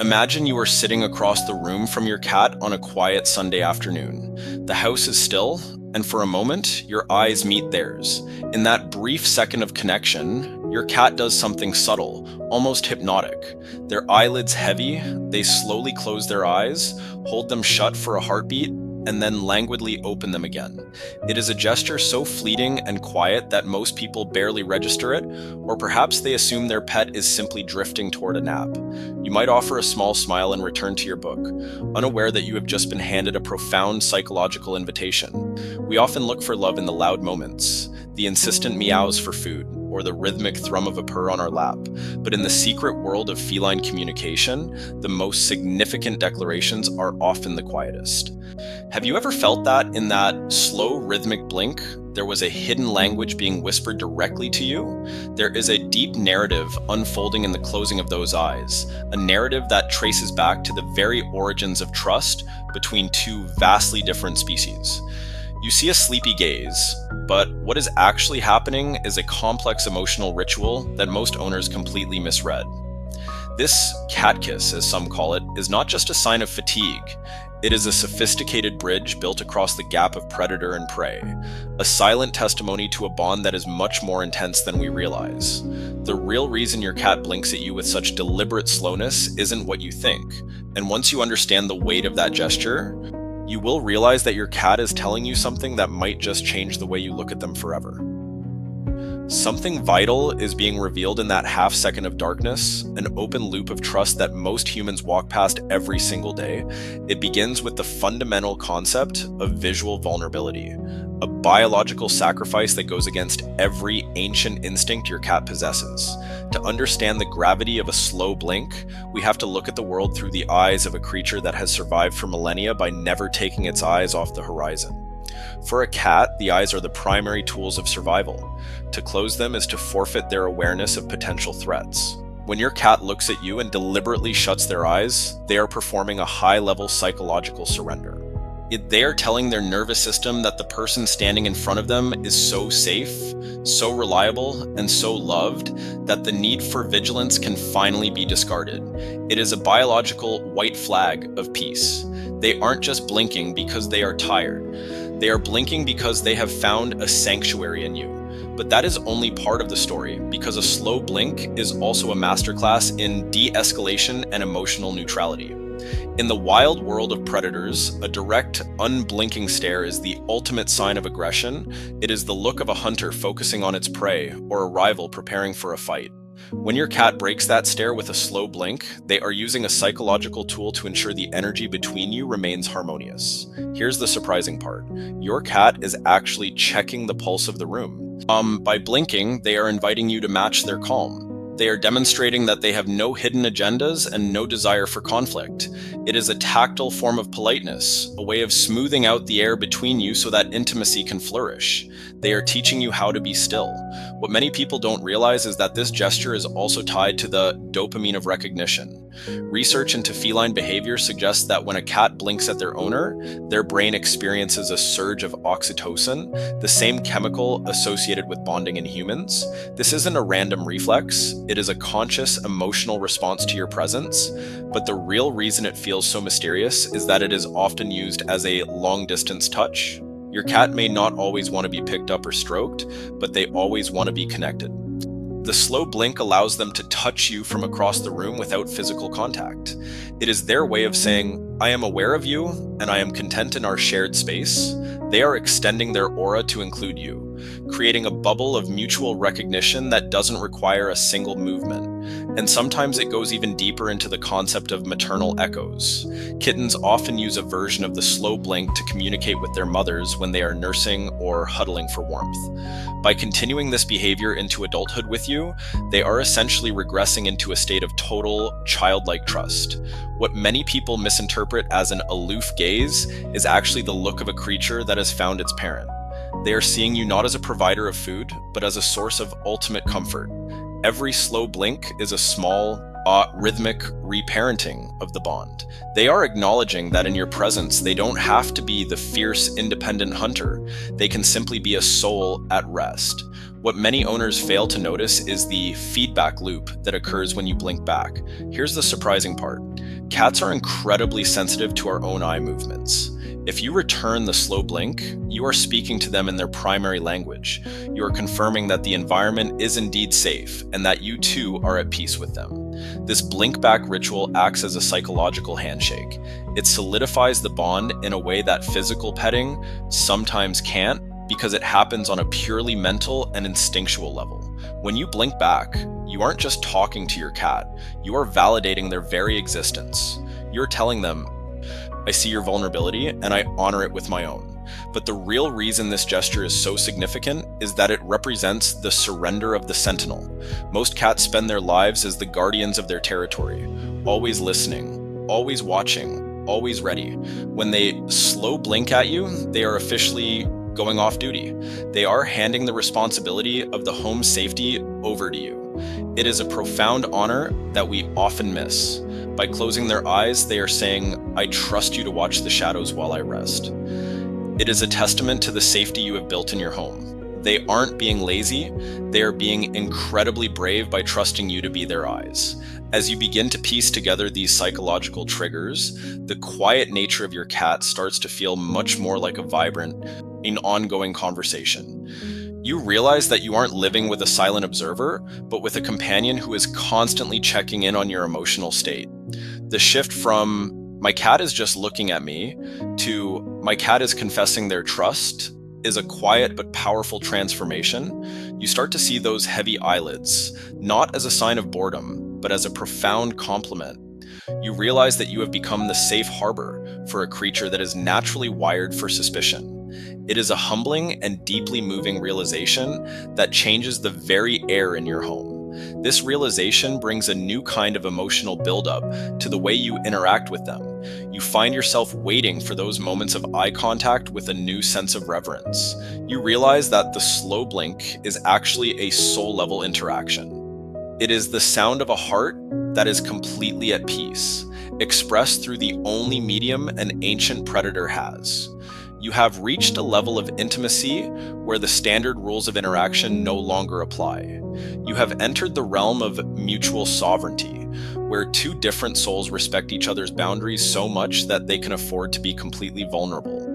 Imagine you are sitting across the room from your cat on a quiet Sunday afternoon. The house is still, and for a moment, your eyes meet theirs. In that brief second of connection, your cat does something subtle, almost hypnotic. Their eyelids heavy, they slowly close their eyes, hold them shut for a heartbeat, and then languidly open them again. It is a gesture so fleeting and quiet that most people barely register it, or perhaps they assume their pet is simply drifting toward a nap. You might offer a small smile and return to your book, unaware that you have just been handed a profound psychological invitation. We often look for love in the loud moments, the insistent meows for food, or the rhythmic thrum of a purr on our lap. But in the secret world of feline communication, the most significant declarations are often the quietest. Have you ever felt that in that slow rhythmic blink, there was a hidden language being whispered directly to you? There is a deep narrative unfolding in the closing of those eyes, a narrative that traces back to the very origins of trust between two vastly different species. You see a sleepy gaze, but what is actually happening is a complex emotional ritual that most owners completely misread. This cat kiss, as some call it, is not just a sign of fatigue. It is a sophisticated bridge built across the gap of predator and prey, a silent testimony to a bond that is much more intense than we realize. The real reason your cat blinks at you with such deliberate slowness isn't what you think, and once you understand the weight of that gesture, you will realize that your cat is telling you something that might just change the way you look at them forever. Something vital is being revealed in that half second of darkness, an open loop of trust that most humans walk past every single day. It begins with the fundamental concept of visual vulnerability, a biological sacrifice that goes against every ancient instinct your cat possesses. To understand the gravity of a slow blink, we have to look at the world through the eyes of a creature that has survived for millennia by never taking its eyes off the horizon. For a cat, the eyes are the primary tools of survival. To close them is to forfeit their awareness of potential threats. When your cat looks at you and deliberately shuts their eyes, they are performing a high-level psychological surrender. They are telling their nervous system that the person standing in front of them is so safe, so reliable, and so loved that the need for vigilance can finally be discarded. It is a biological white flag of peace. They aren't just blinking because they are tired. They are blinking because they have found a sanctuary in you. But that is only part of the story, because a slow blink is also a masterclass in de-escalation and emotional neutrality. In the wild world of predators, a direct, unblinking stare is the ultimate sign of aggression. It is the look of a hunter focusing on its prey, or a rival preparing for a fight. When your cat breaks that stare with a slow blink, they are using a psychological tool to ensure the energy between you remains harmonious. Here's the surprising part. Your cat is actually checking the pulse of the room. By blinking, they are inviting you to match their calm. They are demonstrating that they have no hidden agendas and no desire for conflict. It is a tactile form of politeness, a way of smoothing out the air between you so that intimacy can flourish. They are teaching you how to be still. What many people don't realize is that this gesture is also tied to the dopamine of recognition. Research into feline behavior suggests that when a cat blinks at their owner, their brain experiences a surge of oxytocin, the same chemical associated with bonding in humans. This isn't a random reflex. It is a conscious, emotional response to your presence, but the real reason it feels so mysterious is that it is often used as a long-distance touch. Your cat may not always want to be picked up or stroked, but they always want to be connected. The slow blink allows them to touch you from across the room without physical contact. It is their way of saying, I am aware of you, and I am content in our shared space. They are extending their aura to include you, creating a bubble of mutual recognition that doesn't require a single movement. And sometimes it goes even deeper into the concept of maternal echoes. Kittens often use a version of the slow blink to communicate with their mothers when they are nursing or huddling for warmth. By continuing this behavior into adulthood with you, they are essentially regressing into a state of total, childlike trust. What many people misinterpret as an aloof gaze is actually the look of a creature that has found its parent. They are seeing you not as a provider of food, but as a source of ultimate comfort. Every slow blink is a small, rhythmic reparenting of the bond. They are acknowledging that in your presence, they don't have to be the fierce, independent hunter. They can simply be a soul at rest. What many owners fail to notice is the feedback loop that occurs when you blink back. Here's the surprising part. Cats are incredibly sensitive to our own eye movements. If you return the slow blink, you are speaking to them in their primary language. You are confirming that the environment is indeed safe and that you too are at peace with them. This blink back ritual acts as a psychological handshake. It solidifies the bond in a way that physical petting sometimes can't, because it happens on a purely mental and instinctual level. When you blink back, you aren't just talking to your cat, you are validating their very existence. You're telling them, I see your vulnerability and I honor it with my own. But the real reason this gesture is so significant is that it represents the surrender of the sentinel. Most cats spend their lives as the guardians of their territory, always listening, always watching, always ready. When they slow blink at you, they are officially going off duty. They are handing the responsibility of the home's safety over to you. It is a profound honor that we often miss. By closing their eyes, they are saying, I trust you to watch the shadows while I rest. It is a testament to the safety you have built in your home. They aren't being lazy, they are being incredibly brave by trusting you to be their eyes. As you begin to piece together these psychological triggers, the quiet nature of your cat starts to feel much more like a vibrant, an ongoing conversation. You realize that you aren't living with a silent observer, but with a companion who is constantly checking in on your emotional state. The shift from, my cat is just looking at me, to, my cat is confessing their trust, is a quiet but powerful transformation. You start to see those heavy eyelids, not as a sign of boredom, but as a profound compliment. You realize that you have become the safe harbor for a creature that is naturally wired for suspicion. It is a humbling and deeply moving realization that changes the very air in your home. This realization brings a new kind of emotional buildup to the way you interact with them. You find yourself waiting for those moments of eye contact with a new sense of reverence. You realize that the slow blink is actually a soul-level interaction. It is the sound of a heart that is completely at peace, expressed through the only medium an ancient predator has. You have reached a level of intimacy where the standard rules of interaction no longer apply. You have entered the realm of mutual sovereignty, where two different souls respect each other's boundaries so much that they can afford to be completely vulnerable.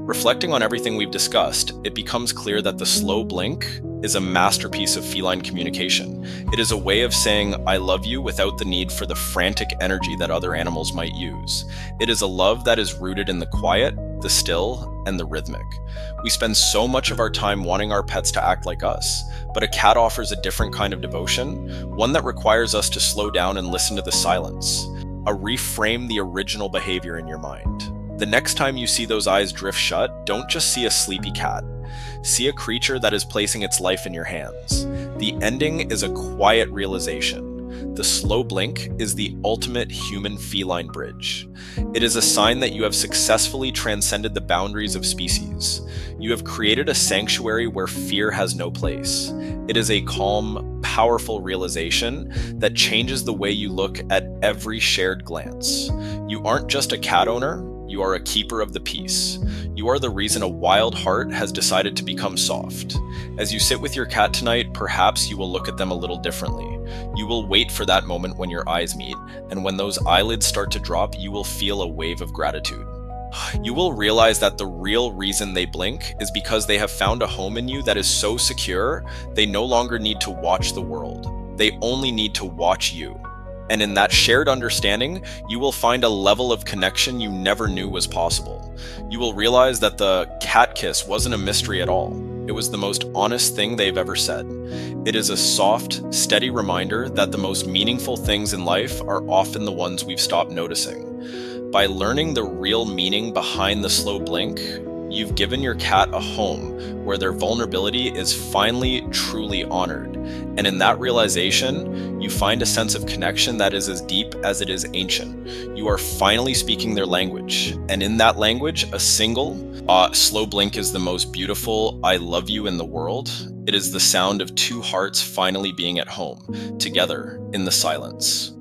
Reflecting on everything we've discussed, it becomes clear that the slow blink is a masterpiece of feline communication. It is a way of saying, I love you without the need for the frantic energy that other animals might use. It is a love that is rooted in the quiet, the still, and the rhythmic. We spend so much of our time wanting our pets to act like us, but a cat offers a different kind of devotion, one that requires us to slow down and listen to the silence, reframe the original behavior in your mind. The next time you see those eyes drift shut, don't just see a sleepy cat. See a creature that is placing its life in your hands. The ending is a quiet realization. The slow blink is the ultimate human-feline bridge. It is a sign that you have successfully transcended the boundaries of species. You have created a sanctuary where fear has no place. It is a calm, powerful realization that changes the way you look at every shared glance. You aren't just a cat owner, you are a keeper of the peace. You are the reason a wild heart has decided to become soft. As you sit with your cat tonight, perhaps you will look at them a little differently. You will wait for that moment when your eyes meet, and when those eyelids start to drop, you will feel a wave of gratitude. You will realize that the real reason they blink is because they have found a home in you that is so secure, they no longer need to watch the world. They only need to watch you. And in that shared understanding, you will find a level of connection you never knew was possible. You will realize that the cat kiss wasn't a mystery at all. It was the most honest thing they've ever said. It is a soft, steady reminder that the most meaningful things in life are often the ones we've stopped noticing. By learning the real meaning behind the slow blink, you've given your cat a home where their vulnerability is finally truly honored. And in that realization, you find a sense of connection that is as deep as it is ancient. You are finally speaking their language. And in that language, a single, slow blink is the most beautiful I love you in the world. It is the sound of two hearts finally being at home, together in the silence.